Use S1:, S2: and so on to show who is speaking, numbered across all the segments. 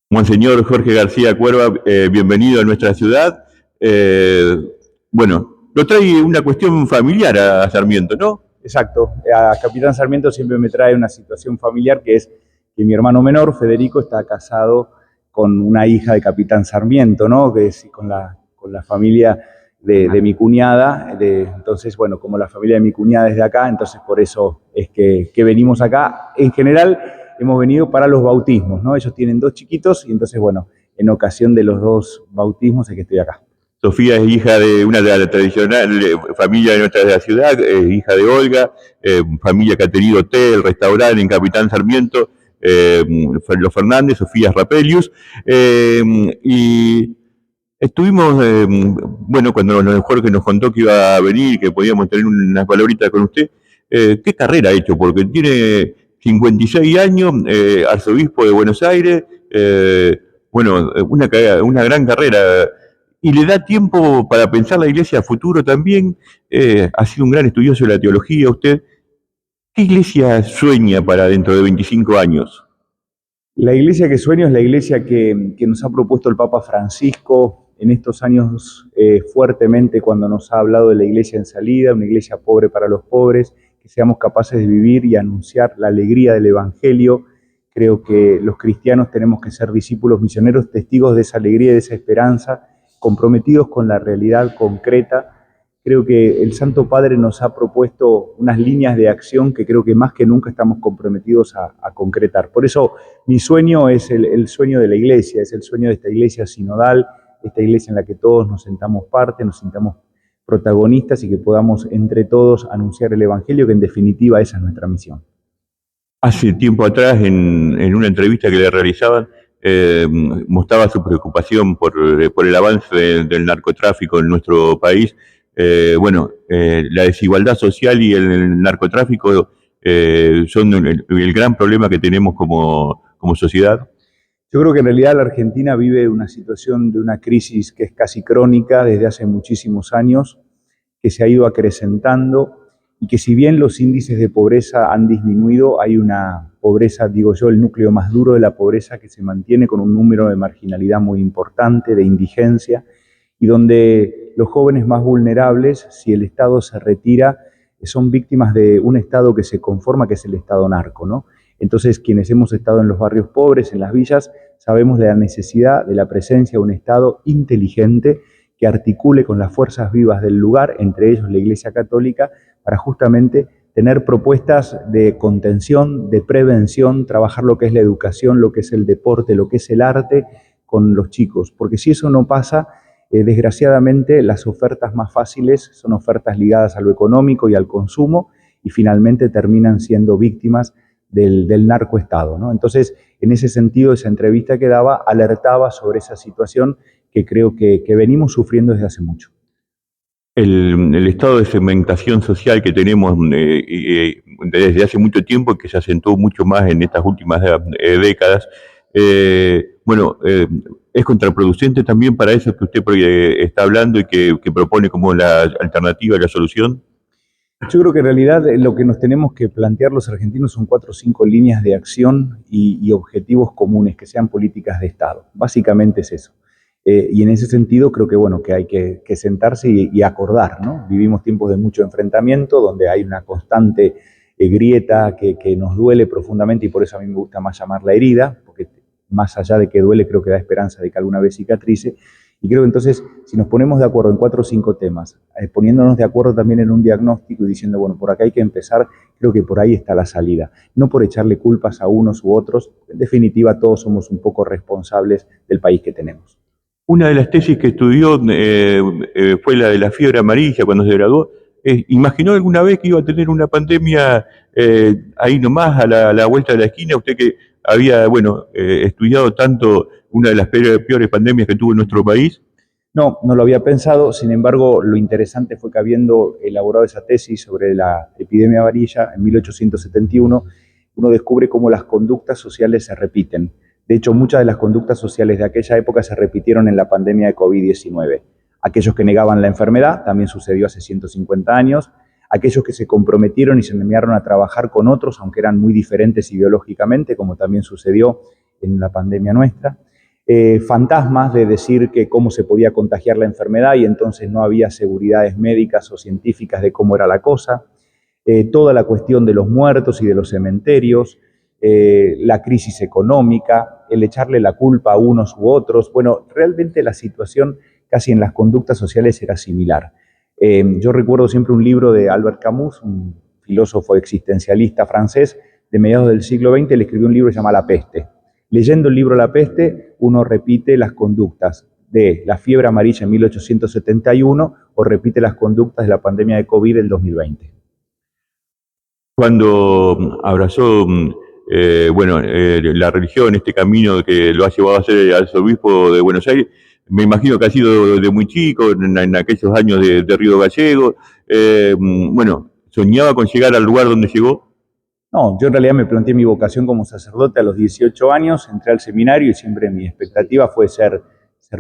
S1: Monseñor Jorge García Cuerva, bienvenido a nuestra ciudad. Eh, bueno, lo trae una cuestión familiar a Sarmiento, ¿no?
S2: Exacto. A Capitán Sarmiento siempre me trae una situación familiar que es que mi hermano menor, Federico, está casado con una hija de Capitán Sarmiento, ¿no? Que es con la familia de mi cuñada. Entonces, bueno, como la familia de mi cuñada es de acá, entonces por eso es que venimos acá. En general, hemos venido para los bautismos, ¿no? Ellos tienen dos chiquitos y entonces, bueno, en ocasión de los dos bautismos es que estoy acá.
S1: Sofía es hija de una de las tradicional familia de nuestra ciudad, hija de Olga, familia que ha tenido hotel, restaurante en Capitán Sarmiento, los Fernández, Sofía Rapelius, y estuvimos, bueno, cuando Jorge nos contó que iba a venir, que podíamos tener unas palabritas con usted, ¿qué carrera ha hecho? Porque tiene 56 años, arzobispo de Buenos Aires, bueno, una gran carrera. Y le da tiempo para pensar la iglesia a futuro también. Ha sido un gran estudioso de la teología usted. ¿Qué iglesia sueña para dentro de 25 años?
S2: La iglesia que sueño es la iglesia que nos ha propuesto el Papa Francisco en estos años fuertemente cuando nos ha hablado de la iglesia en salida, una iglesia pobre para los pobres, que seamos capaces de vivir y anunciar la alegría del Evangelio. Creo que los cristianos tenemos que ser discípulos misioneros, testigos de esa alegría y de esa esperanza, comprometidos con la realidad concreta. Creo que el Santo Padre nos ha propuesto unas líneas de acción que creo que más que nunca estamos comprometidos a concretar. Por eso mi sueño es el sueño de la iglesia, es el sueño de esta iglesia sinodal, esta iglesia en la que todos nos sentamos parte, nos sintamos protagonistas y que podamos entre todos anunciar el Evangelio, que en definitiva esa es nuestra misión.
S1: Hace tiempo atrás, en una entrevista que le realizaban, mostraba su preocupación por el avance del narcotráfico en nuestro país. Bueno, la desigualdad social y el narcotráfico son el gran problema que tenemos como sociedad.
S2: Yo creo que en realidad la Argentina vive una situación de una crisis que es casi crónica desde hace muchísimos años, que se ha ido acrecentando y que si bien los índices de pobreza han disminuido, hay una pobreza, digo yo, el núcleo más duro de la pobreza que se mantiene con un número de marginalidad muy importante, de indigencia, y donde los jóvenes más vulnerables, si el Estado se retira, son víctimas de un Estado que se conforma, que es el Estado narco, ¿no? Entonces, quienes hemos estado en los barrios pobres, en las villas, sabemos de la necesidad de la presencia de un Estado inteligente que articule con las fuerzas vivas del lugar, entre ellos la Iglesia Católica, para justamente tener propuestas de contención, de prevención, trabajar lo que es la educación, lo que es el deporte, lo que es el arte con los chicos. Porque si eso no pasa, desgraciadamente las ofertas más fáciles son ofertas ligadas a lo económico y al consumo y finalmente terminan siendo víctimas del narcoestado, ¿no? Entonces, en ese sentido, esa entrevista que daba alertaba sobre esa situación que creo que venimos sufriendo desde hace mucho.
S1: El estado de segmentación social que tenemos desde hace mucho tiempo y que se acentuó mucho más en estas últimas décadas, bueno, es contraproducente también para eso que usted está hablando y que propone como la alternativa, la solución.
S2: Yo creo que en realidad lo que nos tenemos que plantear los argentinos son 4 o 5 líneas de acción y objetivos comunes que sean políticas de Estado. Básicamente es eso. Y en ese sentido creo que, bueno, que hay que sentarse y acordar, ¿no? Vivimos tiempos de mucho enfrentamiento, donde hay una constante grieta que nos duele profundamente y por eso a mí me gusta más llamarla herida, porque más allá de que duele creo que da esperanza de que alguna vez cicatrice. Y creo que entonces, si nos ponemos de acuerdo en 4 o 5 temas, poniéndonos de acuerdo también en un diagnóstico y diciendo, bueno, por acá hay que empezar, creo que por ahí está la salida. No por echarle culpas a unos u otros, en definitiva todos somos un poco responsables del país que tenemos.
S1: Una de las tesis que estudió fue la de la fiebre amarilla cuando se graduó. ¿Imaginó alguna vez que iba a tener una pandemia ahí nomás, a la vuelta de la esquina? Usted que había, bueno, estudiado tanto una de las peores pandemias que tuvo nuestro país.
S2: No, no lo había pensado, sin embargo, lo interesante fue que habiendo elaborado esa tesis sobre la epidemia amarilla en 1871, uno descubre cómo las conductas sociales se repiten. De hecho, muchas de las conductas sociales de aquella época se repitieron en la pandemia de COVID-19. Aquellos que negaban la enfermedad, también sucedió hace 150 años. Aquellos que se comprometieron y se enviaron a trabajar con otros, aunque eran muy diferentes ideológicamente, como también sucedió en la pandemia nuestra. fantasmas de decir que cómo se podía contagiar la enfermedad y entonces no había seguridades médicas o científicas de cómo era la cosa, toda la cuestión de los muertos y de los cementerios, la crisis económica, el echarle la culpa a unos u otros. Bueno, realmente la situación casi en las conductas sociales era similar. Yo recuerdo siempre un libro de Albert Camus, un filósofo existencialista francés de mediados del siglo XX, le escribió un libro que se llama La peste. Leyendo el libro La peste, uno repite las conductas de la fiebre amarilla en 1871 o repite las conductas de la pandemia de COVID del 2020.
S1: Cuando abrazó la religión, este camino que lo ha llevado a ser arzobispo de Buenos Aires, me imagino que ha sido de muy chico, en aquellos años de Río Gallegos. ¿Soñaba con llegar al lugar donde llegó?
S2: No, yo en realidad me planteé mi vocación como sacerdote a los 18 años, entré al seminario y siempre mi expectativa fue ser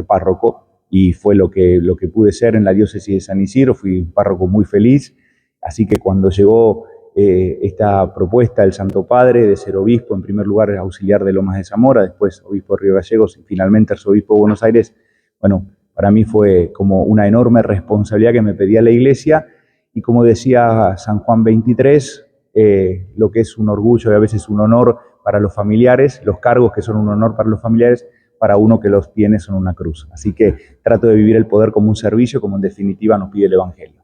S2: párroco y fue lo que pude ser en la diócesis de San Isidro, fui un párroco muy feliz, así que cuando llegó esta propuesta del Santo Padre de ser obispo, en primer lugar auxiliar de Lomas de Zamora, después obispo de Río Gallegos y finalmente arzobispo de Buenos Aires, bueno, para mí fue como una enorme responsabilidad que me pedía la Iglesia y como decía San Juan 23, lo que es un orgullo y a veces un honor para los familiares, los cargos que son un honor para los familiares, para uno que los tiene son una cruz. Así que trato de vivir el poder como un servicio, como en definitiva nos pide el Evangelio.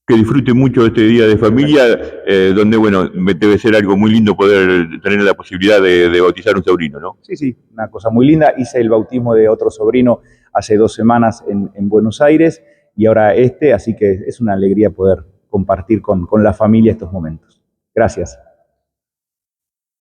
S1: Que disfrute mucho este día de familia, donde, debe ser algo muy lindo poder tener la posibilidad de bautizar un sobrino, ¿no?
S2: Sí, una cosa muy linda. Hice el bautismo de otro sobrino hace 2 semanas en Buenos Aires y ahora así que es una alegría poder compartir con la familia estos momentos. Gracias.